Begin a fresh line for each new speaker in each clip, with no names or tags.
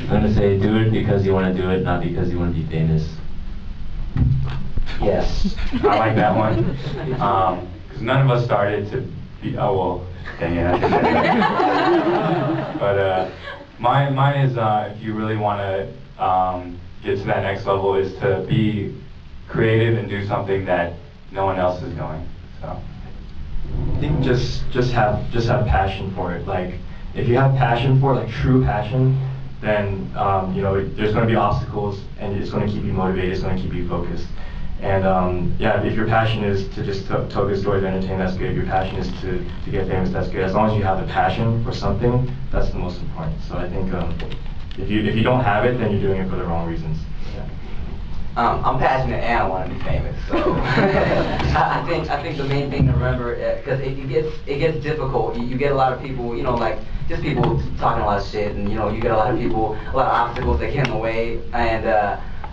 I'm gonna say do it because you want to do it, not because you want to be famous.
Yes, I like that one. Because none of us started to be, oh well, dang it, I didn't say that. But mine is if you really want to get to that next level is to be creative and do something that no one else is doing. So
I think just have passion for it. Like if you have passion for it, like true passion, then you know there's going to be obstacles, and it's going to keep you motivated. It's going to keep you focused. And yeah, if your passion is to just tell good stories, entertain, that's good. If your passion is to get famous, that's good. As long as you have the passion for something, that's the most important. So I think if you don't have it, then you're doing it for the wrong reasons. Yeah.
I'm passionate and I want to be famous, so I think the main thing to remember, because it gets difficult. You get a lot of people, you know, like just people talking a lot of shit, and you know, you get a lot of people, a lot of obstacles that get in the way, and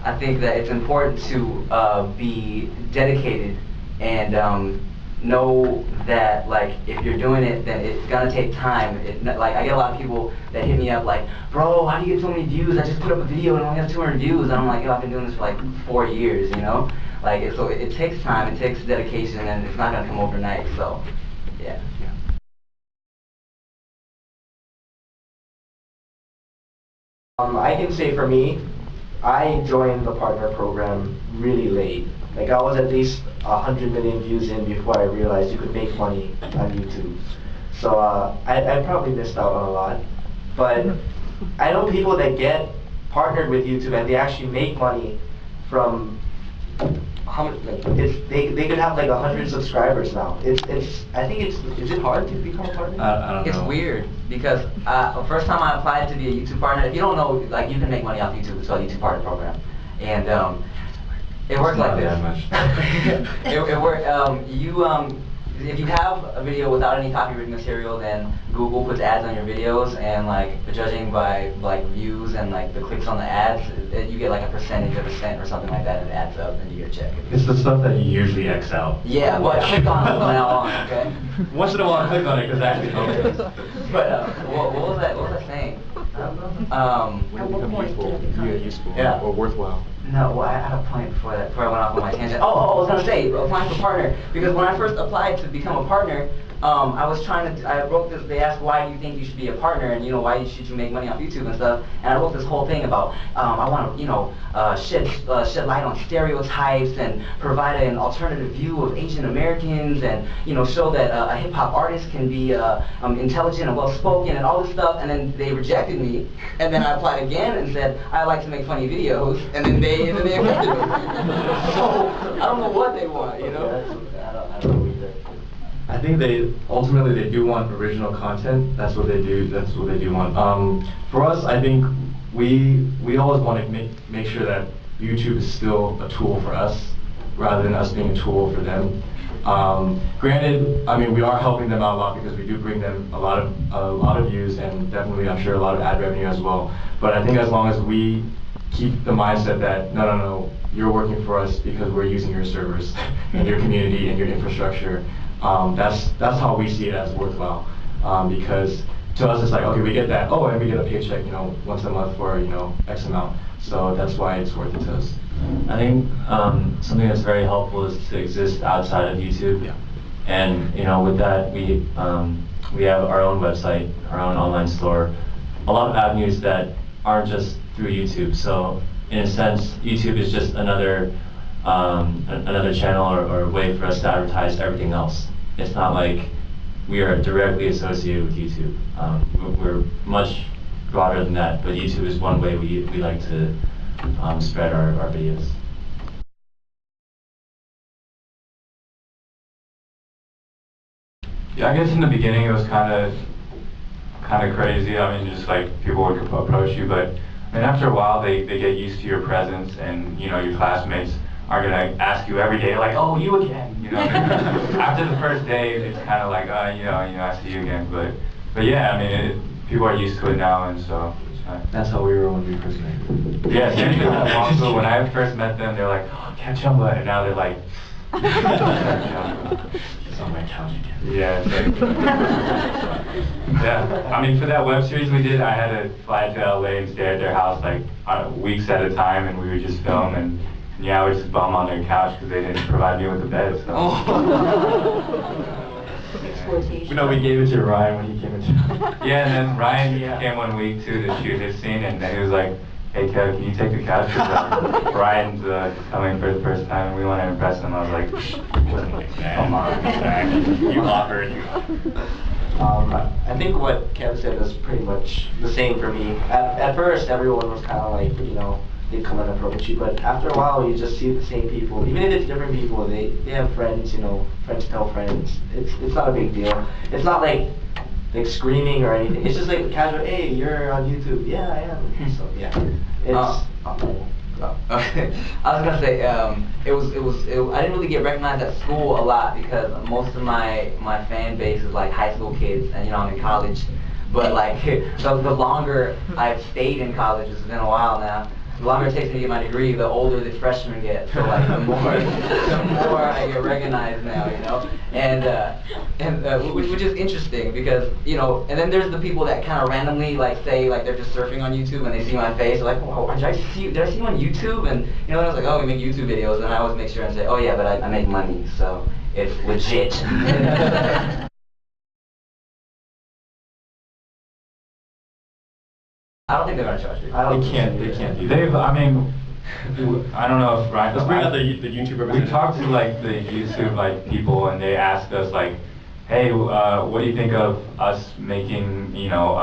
I think that it's important to be dedicated and know that like if you're doing it, then it's gonna take time. Like I get a lot of people that hit me up like, bro, how do you get so many views? I just put up a video and it only has 200 views. And I'm like, yo, I've been doing this for like 4 years, you know? Like so it takes time, it takes dedication, and it's not gonna come overnight. So yeah.
I can say for me, I joined the partner program really late. Like I was at least 100 million views in before I realized you could make money on YouTube. So I probably missed out on a lot. But I know people that get partnered with YouTube and they actually make money from how much, like, they could have like 100 subscribers now. I think is it hard to become a partner?
I don't know.
It's weird because the first time I applied to be a YouTube partner, if you don't know, like you can make money off YouTube. It's called YouTube Partner Program, and it works like this. it works. If you have a video without any copyrighted material, then Google puts ads on your videos, and like judging by like views and like the clicks on the ads, you get like a percentage of a cent or something like that, and it adds up, and you get a check.
It's the stuff that you usually X out.
Yeah, but click on it from now on, okay?
Once in a while, click on it because actually helps.
But what was that? What was I saying?
When you become useful, you get useful or worthwhile.
No, well, I had a point before that, before I went off on my tangent. I was gonna say, applying for partner, because when I first applied to become a partner, I wrote this, they asked why do you think you should be a partner, and you know, why should you make money off YouTube and stuff, and I wrote this whole thing about, I want to, you know, shed light on stereotypes and provide an alternative view of Asian Americans, and, you know, show that a hip hop artist can be intelligent and well spoken and all this stuff, and then they rejected me, and then I applied again and said, I like to make funny videos, and then they accepted me. So, I don't know what they want, you know?
I don't know either.
I think ultimately they do want original content. That's what they do. That's what they do want. For us, I think we always want to make sure that YouTube is still a tool for us, rather than us being a tool for them. Granted, I mean we are helping them out a lot because we do bring them a lot of views and definitely I'm sure a lot of ad revenue as well. But I think as long as we keep the mindset that no, you're working for us because we're using your servers and your community and your infrastructure. That's how we see it as worthwhile, because to us it's like, okay, we get that, oh, and we get a paycheck, you know, once a month for, you know, X amount. So that's why it's worth it to us.
I think something that's very helpful is to exist outside of YouTube.
Yeah.
And you know, with that, we have our own website, our own online store, a lot of avenues that aren't just through YouTube. So in a sense, YouTube is just another channel or way for us to advertise everything else. It's not like we are directly associated with YouTube. We're much broader than that, but YouTube is one way we like to spread our videos.
Yeah, I guess in the beginning it was kind of crazy. I mean, just like people would approach you, but I mean, after a while they get used to your presence, and you know, your classmates are gonna ask you every day, like, oh, you again, you know. After the first day, it's kind of like, you know, I see you again. But yeah, I mean, people are used to it now, and so it's fine.
That's how we were when we first met.
Yeah, same thing with Wong. So when I first met them, they're like, oh, KevJumba, and now they're like,
He's on my couch again.
Yeah, it's like, yeah. I mean, for that web series we did, I had to fly to LA and stay at their house like weeks at a time, and we would just film, and yeah, I would just bum on their couch because they didn't provide me with a bed. So.
You know, we gave it to Ryan when he came into.
Yeah, and then Ryan came 1 week too to shoot his scene, and then he was like, "Hey Kev, can you take the couch? Because Ryan's coming for the first time, and we want to impress him." I was like, "Come on, man. You offered."
I think what Kev said was pretty much the same for me. At first, everyone was kind of like, you know, they come and approach you, but after a while, you just see the same people. Even if it's different people, they have friends, you know, friends tell friends. It's not a big deal. It's not like screaming or anything. It's just like casual, hey, you're on YouTube. Yeah, I am. So yeah, it's.
Okay, I was gonna say I didn't really get recognized at school a lot because most of my fan base is like high school kids, and you know I'm in college. But like the longer I've stayed in college, it's been a while now. The longer it takes me to get my degree, the older the freshmen get. So like the more I get recognized now, you know, and which is interesting because you know, and then there's the people that kind of randomly like say like they're just surfing on YouTube and they see my face, they're like, oh, did I see you on YouTube? And you know, I was like, oh, we make YouTube videos, and I always make sure and say, oh yeah, but I make money, so it's legit. I don't think they're gonna charge me.
They can't do that.
They've, I mean, I don't know if Ryan.
Let's bring out the YouTube representative.
We talked to like the YouTube like people, and they asked us like, hey, what do you think of us making, you know,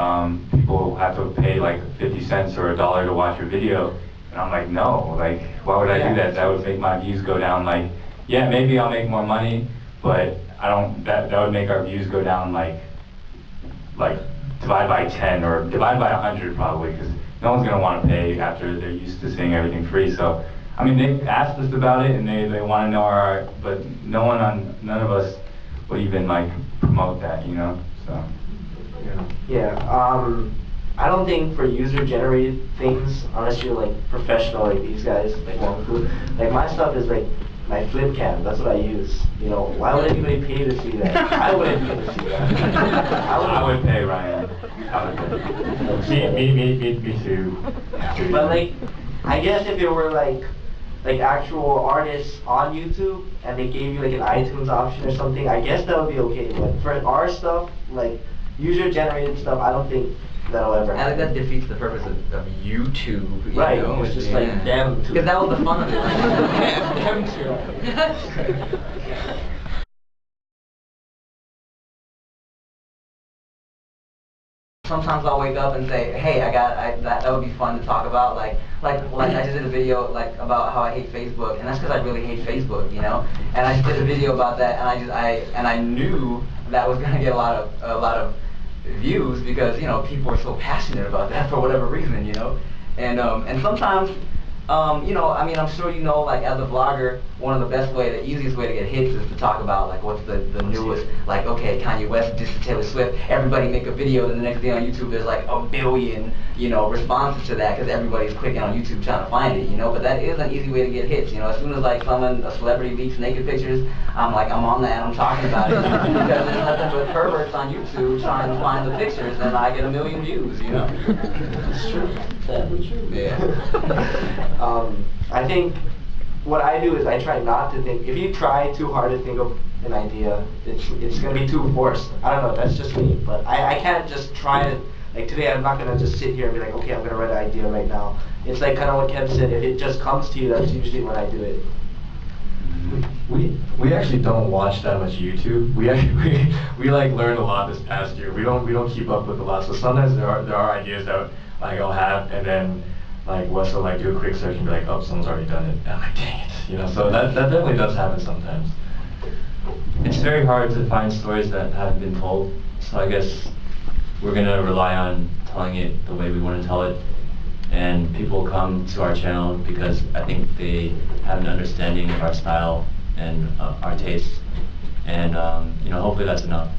people have to pay like 50 cents or $1 to watch your video? And I'm like, no, like, why would I do that? That would make my views go down. Like, yeah, maybe I'll make more money, but I don't. That would make our views go down like divide by 10 or divide by 100 probably, because no one's gonna want to pay after they're used to seeing everything free. So, I mean, they asked us about it and they want to know our art, but none of us would even like promote that, you know. So.
Yeah. I don't think for user-generated things, unless you're like professional like these guys, like Wong, like my stuff is like my flip cam. That's what I use. You know, why would anybody pay to see that? I wouldn't pay to see that.
I would pay, Ryan. I would pay. Me too.
But like, I guess if it were like actual artists on YouTube and they gave you like an iTunes option or something, I guess that would be okay. But for our stuff, like user-generated stuff, I don't think that'll ever happen.
I think that defeats the purpose of YouTube. You
right,
know?
it's just like them too.
Because that was the fun of it.
Them too.
Sometimes I'll wake up and say, hey, that would be fun to talk about. Like I just did a video like about how I hate Facebook, and that's because I really hate Facebook, you know. And I just did a video about that, and I knew that was gonna get a lot of views because you know people are so passionate about that for whatever reason, you know. And sometimes you know, I mean, I'm sure you know, like as a vlogger, the easiest way to get hits is to talk about like what's the newest, like okay, Kanye West dissed Taylor Swift, everybody make a video, and the next day on YouTube there's like 1 billion, you know, responses to that because everybody's clicking on YouTube trying to find it, you know. But that is an easy way to get hits, you know. As soon as like a celebrity leaks naked pictures, I'm on that and I'm talking about it because there's nothing but perverts on YouTube trying to find the pictures, and I get 1 million views, you know.
It's true. Sadly true.
Yeah.
I think what I do is I try not to think. If you try too hard to think of an idea, it's gonna be too forced. I don't know. That's just me. But I can't just try to. Like today, I'm not gonna just sit here and be like, okay, I'm gonna write an idea right now. It's like kind of what Kev said. If it just comes to you, that's usually when I do it.
We actually don't watch that much YouTube. We like learned a lot this past year. We don't keep up with a lot. So sometimes there are ideas that like I'll have, and then like Wes will like do a quick search and be like, oh, someone's already done it. And I'm like, dang it, you know. So that definitely does happen sometimes.
It's very hard to find stories that haven't been told. So I guess we're gonna rely on telling it the way we want to tell it. And people come to our channel because I think they have an understanding of our style and our tastes. And you know, hopefully that's enough.